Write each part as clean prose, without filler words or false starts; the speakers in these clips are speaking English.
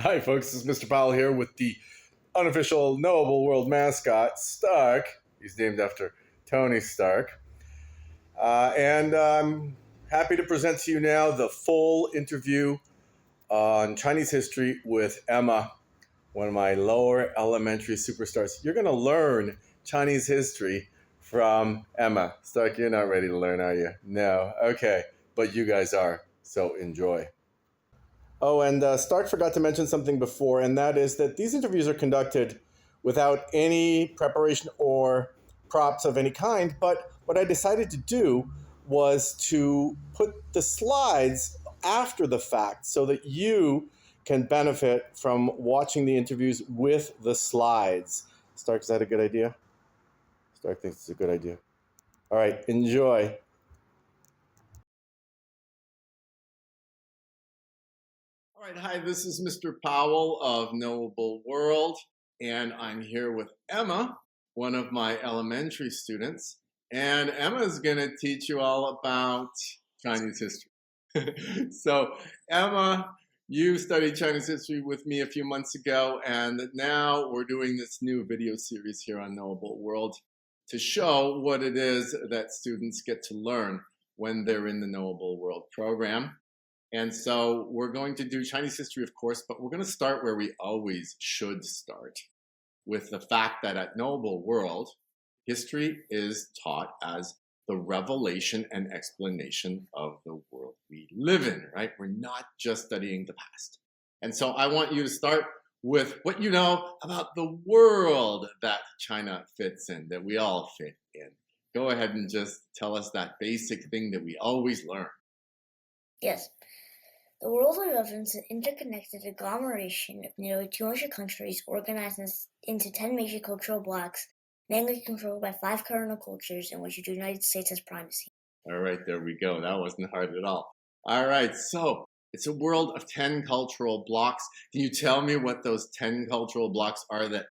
Hi, folks. This is Mr. Powell here with the unofficial Knowable World mascot, Stark. He's named after Tony Stark. And I'm happy to present to you now the full interview on Chinese history with Emma, one of my lower elementary superstars. You're going to learn Chinese history from Emma. Stark, you're not ready to learn, are you? No. Okay. But you guys are. So enjoy. Oh, and Stark forgot to mention something before, and that is that these interviews are conducted without any preparation or props of any kind. But what I decided to do was to put the slides after the fact so that you can benefit from watching the interviews with the slides. Stark, is that a good idea? Stark thinks it's a good idea. All right, enjoy. All right, hi, this is Mr. Powell of Knowable World, and I'm here with Emma, one of my elementary students. And Emma's going to teach you all about Chinese history. So, Emma, you studied Chinese history with me a few months ago, and now we're doing this new video series here on Knowable World to show what it is that students get to learn when they're in the Knowable World program. And so we're going to do Chinese history, of course, but we're going to start where we always should start, with the fact that at Knowable World, history is taught as the revelation and explanation of the world we live in, right? We're not just studying the past. And so I want you to start with what you know about the world that China fits in, that we all fit in. Go ahead and just tell us that basic thing that we always learn. Yes. The world we live in is an interconnected agglomeration of nearly 200 countries organized into 10 major cultural blocks, mainly controlled by 5 cardinal cultures in which the United States has primacy. All right, there we go. That wasn't hard at all. All right, so it's a world of 10 cultural blocks. Can you tell me what those 10 cultural blocks are that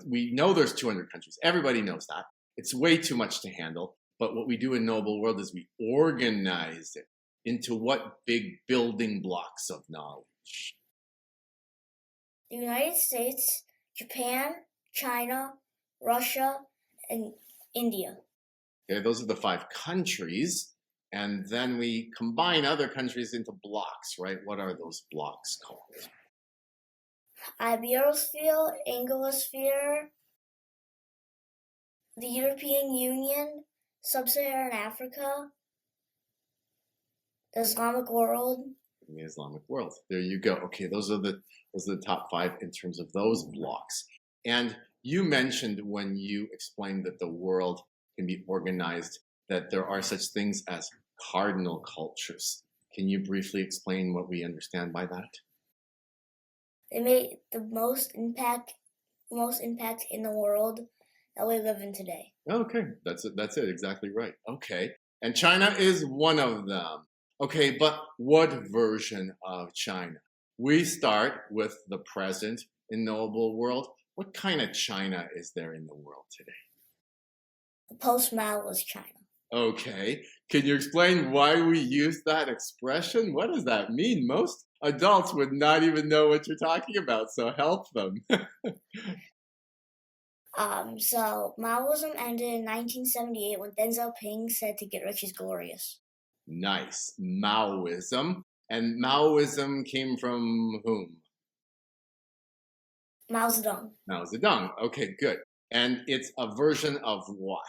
we know there's 200 countries. Everybody knows that. It's way too much to handle. But what we do in Noble World is we organize it into what big building blocks of knowledge? The United States, Japan, China, Russia, and India. Okay, those are the 5 countries. And then we combine other countries into blocks, right? What are those blocks called? Iberosphere, Anglosphere, the European Union, Sub-Saharan Africa, the Islamic world. The Islamic world. There you go. Okay, those are the top 5 in terms of those blocks. And you mentioned when you explained that the world can be organized that there are such things as cardinal cultures. Can you briefly explain what we understand by that? They made the most impact in the world that we live in today. Okay, that's it. Exactly right. Okay, and China is one of them. Okay, but what version of China? We start with the present in Knowable World. What kind of China is there in the world today? The post-Maoist China. Okay, can you explain why we use that expression? What does that mean? Most adults would not even know what you're talking about, so help them. So Maoism ended in 1978 when Deng Xiaoping said to get rich is glorious. Nice. Maoism. And Maoism came from whom? Mao Zedong. Mao Zedong. Okay, good. And it's a version of what?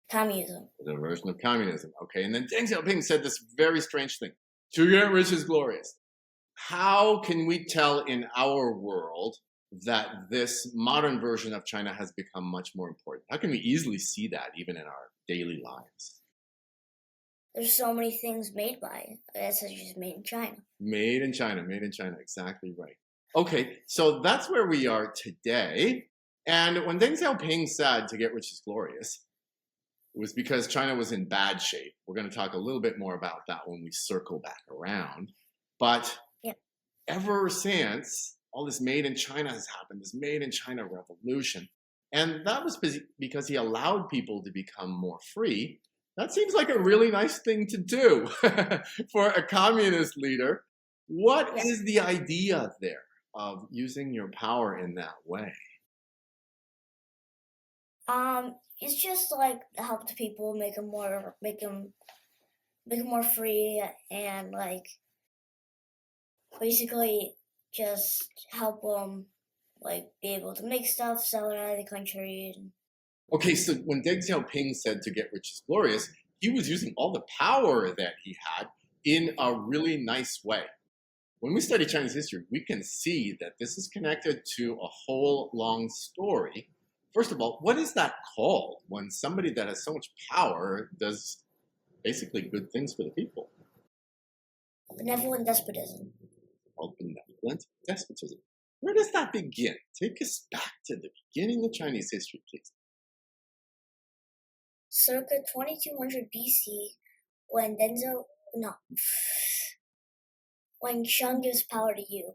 Communism. It's a version of communism. Okay, and then Deng Xiaoping said this very strange thing. To get rich is glorious. How can we tell in our world that this modern version of China has become much more important? How can we easily see that even in our daily lives? There's so many things made by it. That's just made in China. Made in China, made in China, exactly right. Okay, so that's where we are today. And when Deng Xiaoping said to get rich is glorious, it was because China was in bad shape. We're going to talk a little bit more about that when we circle back around. But ever since, all this made in China has happened, this made in China revolution. And that was because he allowed people to become more free. That seems like a really nice thing to do for a communist leader. What Yeah. is the idea there of using your power in that way? It's just like help the people, make them more free, and like basically just help them like be able to make stuff, sell it out of the country. Okay, so when Deng Xiaoping said to get rich is glorious, he was using all the power that he had in a really nice way. When we study Chinese history, we can see that this is connected to a whole long story. First of all, what is that called when somebody that has so much power does basically good things for the people? Benevolent despotism. Called benevolent despotism. Where does that begin? Take us back to the beginning of Chinese history, please. Circa 2200 BC, when Denzo, no, when Shun gives power to you.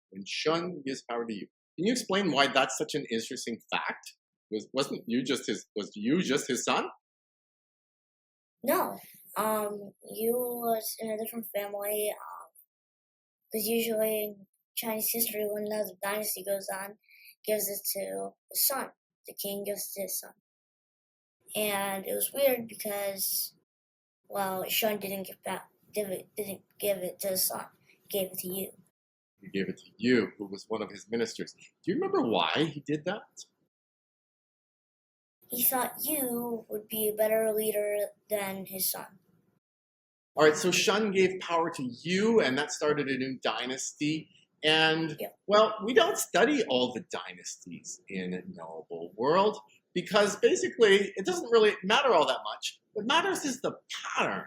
When Shun gives power to you. Can you explain why that's such an interesting fact? Was you just his son? No, you was in a different family. Because usually in Chinese history, when another dynasty goes on, gives it to the son. The king gives it to his son. And it was weird because, well, Shun didn't give it to his son. He gave it to you. He gave it to you, who was one of his ministers. Do you remember why he did that? He thought you would be a better leader than his son. All right, so Shun gave power to you, and that started a new dynasty. And, Yeah. well, we don't study all the dynasties in Knowable World because basically it doesn't really matter all that much. What matters is the pattern.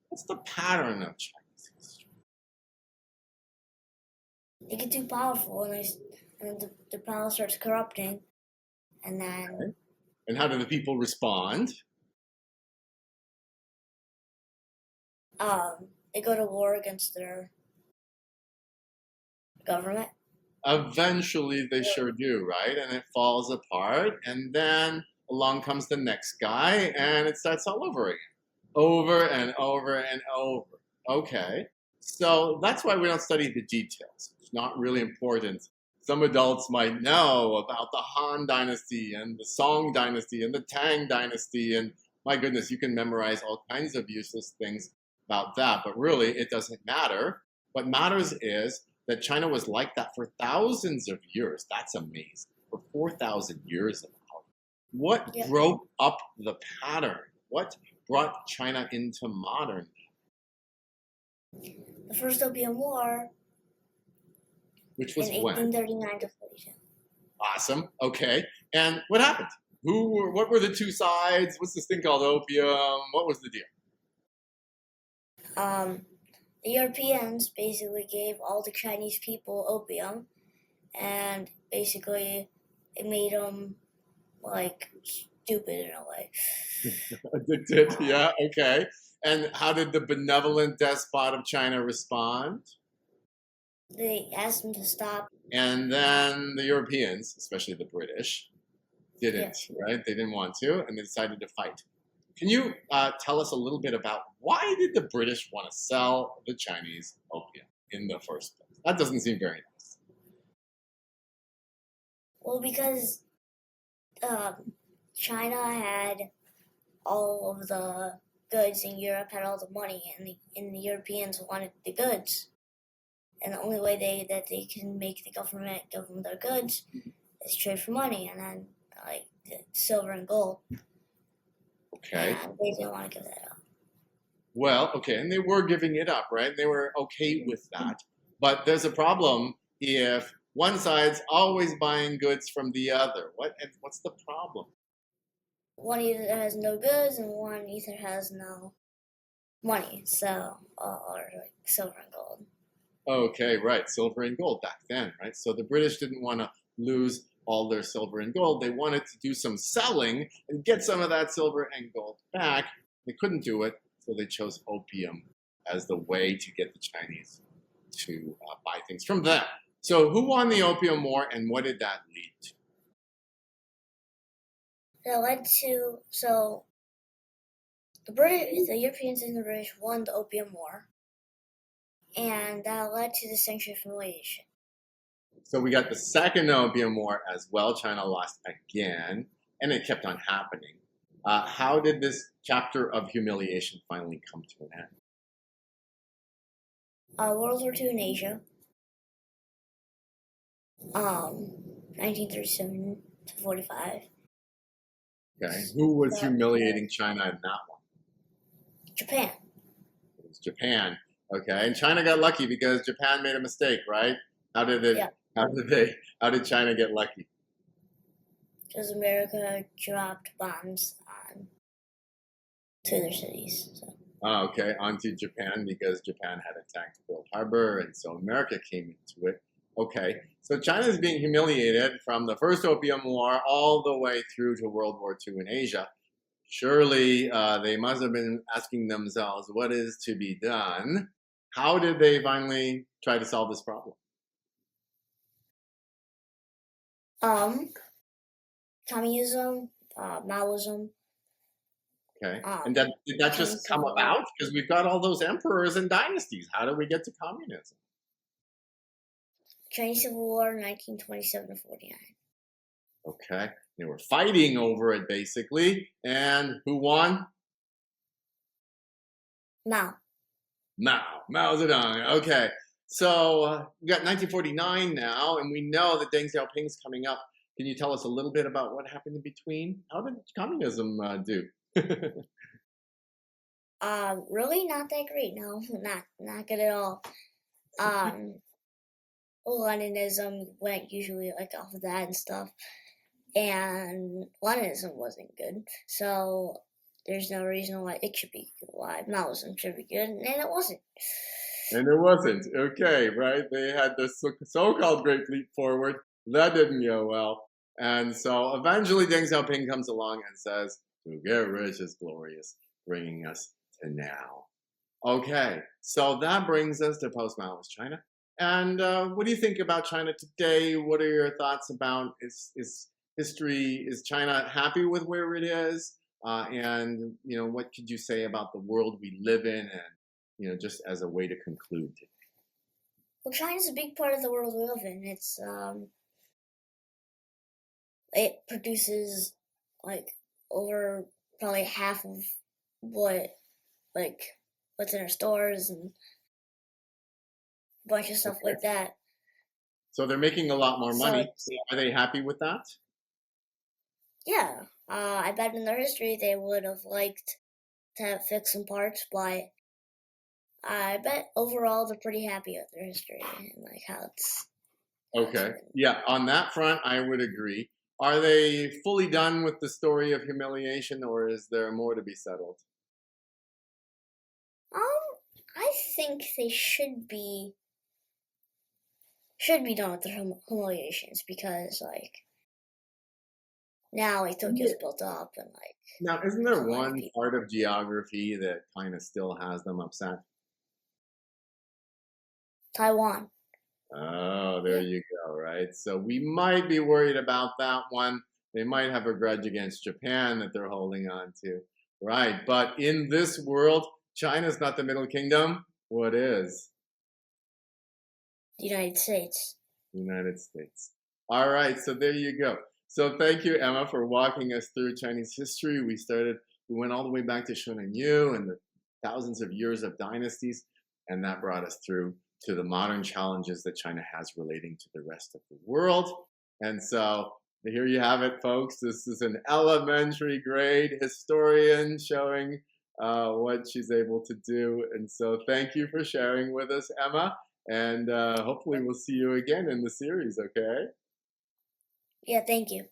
What's the pattern of Chinese history? They get too powerful, and the power starts corrupting, and then Okay. And how do the people respond? they go to war against their government. Eventually, they sure do, right? And it falls apart, and then along comes the next guy, and it starts all over again. Over and over and over. Okay. So that's why we don't study the details. It's not really important. Some adults might know about the Han Dynasty and the Song Dynasty and the Tang Dynasty. And my goodness, you can memorize all kinds of useless things about that. But really, it doesn't matter. What matters is that China was like that for thousands of years. That's amazing. For 4,000 years of power. What Yeah. broke up the pattern? What brought China into modern? The First Opium War Which in was when? 1839 to 42. Awesome. Okay. And what happened? What were the two sides? What's this thing called opium? What was the deal? The Europeans basically gave all the Chinese people opium, and basically it made them like stupid in a way. Addicted. Yeah. Okay. And how did the benevolent despot of China respond? They asked them to stop. And then the Europeans, especially the British, didn't, right? They didn't want to, and they decided to fight. Can you tell us a little bit about why did the British want to sell the Chinese opium in the first place? That doesn't seem very nice. Well, because China had all of the goods, and Europe had all the money, and the Europeans wanted the goods. And the only way that they can make the government give them their goods is trade for money, and then like the silver and gold. Okay. And they didn't want to give that up. Well, okay, and they were giving it up, right? They were okay with that. But there's a problem if one side's always buying goods from the other. What's the problem? One either has no goods, and one either has no money, so or like silver and gold. Okay, right, silver and gold back then, right? So the British didn't want to lose all their silver and gold. They wanted to do some selling and get some of that silver and gold back. They couldn't do it, so they chose opium as the way to get the Chinese to buy things from them. So who won the Opium War, and what did that lead to? That led to the Europeans and the British won the Opium War, and that led to the century of humiliation. So we got the second Opium War as well. China lost again, and it kept on happening. How did this chapter of humiliation finally come to an end? World War II in Asia, 1937 to 45. Okay, who was That humiliating China in that one? Japan. It was Japan. Okay, and China got lucky because Japan made a mistake, right? How did it? Yeah, How did China get lucky? because America dropped bombs on to their cities. So. Oh, okay, onto Japan because Japan had attacked Pearl Harbor, and so America came into it. Okay, so China is being humiliated from the first Opium War all the way through to World War II in Asia. Surely they must have been asking themselves, what is to be done? How did they finally try to solve this problem? Um, Communism, Maoism, Okay, and um, did that just Chinese come Civil War. about? Because we've got all those emperors and dynasties. How did we get to communism? Chinese Civil War, 1927 to 49. Okay, they were fighting over it basically, and who won? Mao. Mao Zedong. Okay, so we got 1949 now, and we know that Deng Xiaoping's coming up. Can you tell us a little bit about what happened in between? How did communism do? Really not that great. No, not good at all. Um, Leninism went usually like off of that and stuff, and Leninism wasn't good. So there's no reason why it should be why Maoism should be good, and it wasn't. And it wasn't. Okay, right? They had this so-called Great Leap Forward. That didn't go well. And so eventually Deng Xiaoping comes along and says, to get rich is glorious, bringing us to now. Okay, so that brings us to post-Maoist China. And what do you think about China today? What are your thoughts about is history? Is China happy with where it is? And what could you say about the world we live in? And just as a way to conclude. Well, China's a big part of the world we live in. It produces like over probably half of what like what's in our stores and a bunch of stuff Okay. like that. So they're making a lot more So money. Are they happy with that? yeah, I bet in their history they would have liked to have fixed some parts, but I bet overall they're pretty happy with their history and like how it's Okay. been. Yeah, on that front, I would agree. Are they fully done with the story of humiliation, or is there more to be settled? I think they should be done with their humiliations because like now like Tokyo's built up and like Now, isn't there's a there lot of one people. part of geography that kind of still has them upset? Taiwan. Oh, there Yeah. you go, right? So we might be worried about that one. They might have a grudge against Japan that they're holding on to. Right. But in this world, China's not the Middle Kingdom. What is? The United States. United States. All right. So there you go. So thank you, Emma, for walking us through Chinese history. We went all the way back to Shonan Yu and the thousands of years of dynasties, and that brought us through to the modern challenges that China has relating to the rest of the world. And so here you have it, folks. This is an elementary grade historian showing what she's able to do. And so thank you for sharing with us, Emma. And hopefully we'll see you again in the series, okay? Yeah, thank you.